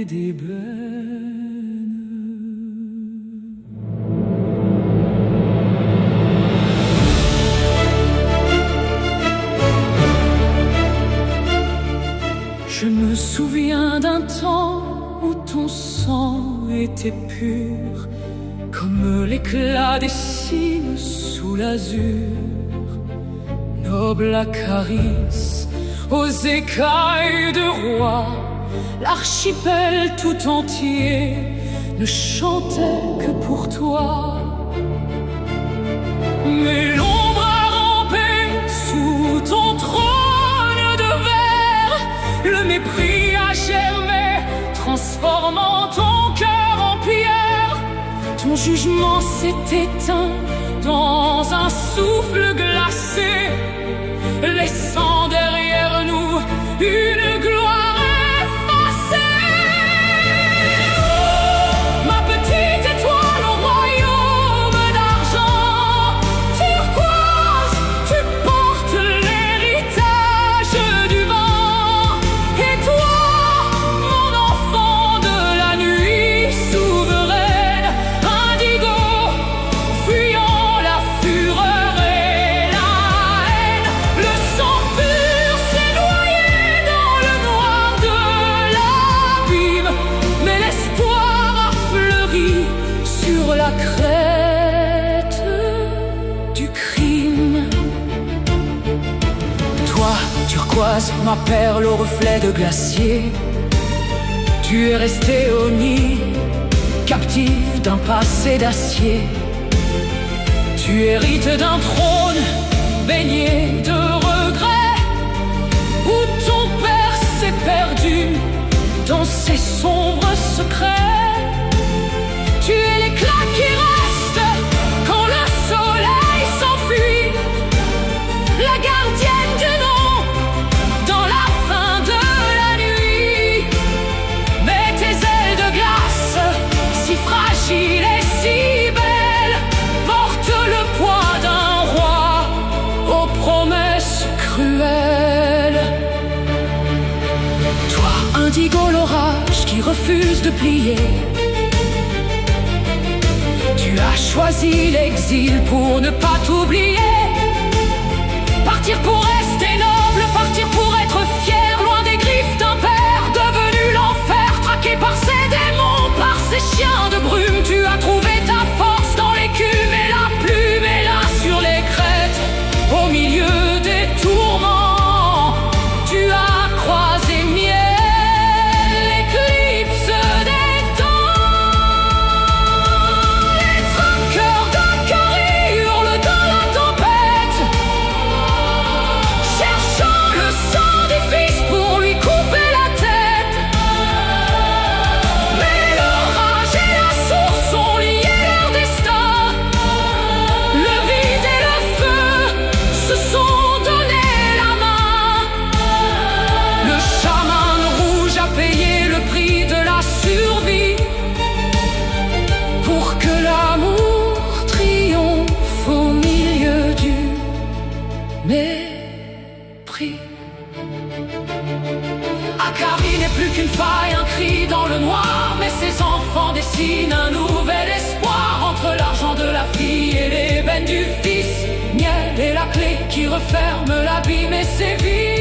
et d'ébène. Je me souviens d'un temps où ton sang était pur, comme l'éclat des cimes sous l'azur. Noble Acaris, aux écailles de roi, l'archipel tout entier ne chantait que pour toi. Mais l'ombre a rampé sous ton trône de verre, le mépris a germé, transformant ton cœur en pierre. Ton jugement s'est éteint dans un souffle glacé, laissant derrière nous une gloire effacée. Oh, ma petite étoile au royaume d'argent turquoise, tu portes l'héritage du vent. Et toi, mon enfant de la nuit souveraine, indigo, fuyant la fureur et la haine. Le sang pur s'est noyé dans le noir de l'abîme, mais l'espoir a fleuri sur la crête du crime. Toi, turquoise, ma perle au reflet de glacier, tu es resté au nid, captive d'un passé d'acier. Tu hérites d'un trône baigné de regrets, où ton père s'est perdu dans ses sombres secrets. Tu es l'éclat qui reste quand le soleil s'enfuit, la gardienne du nom dans la fin de la nuit. Mais tes ailes de glace, si fragiles et si belles, portent le poids d'un roi aux promesses cruelles. Toi, indigo, l'orage qui refuse de plier, tu as choisi l'exil pour ne pas t'oublier. Partir pour rester noble, partir pour être fier, loin des griffes d'un père devenu l'enfer. Traqué par ses démons, par ses chiens de brume, tu as trouvé ta force dans l'écume et la plume est là sur les crêtes, au milieu des tourments. Tu as croisé miel, l'éclipse des temps. Les traqueurs d'Akari hurlent dans la tempête, cherchant le sang des fils pour lui couper la tête. Mais l'orage et la source ont lié leur destin. Le vide et le feu se sont donné la main. Le chaman rouge a payé le prix de la survie pour que l'amour triomphe au milieu du mépris. Akari n'est plus qu'une faille, un cri dans le noir, mais ses enfants dessinent un nouvel espoir entre l'argent de la fille et l'ébène du fils. Miel est la clé qui referme l'abîme et sévit.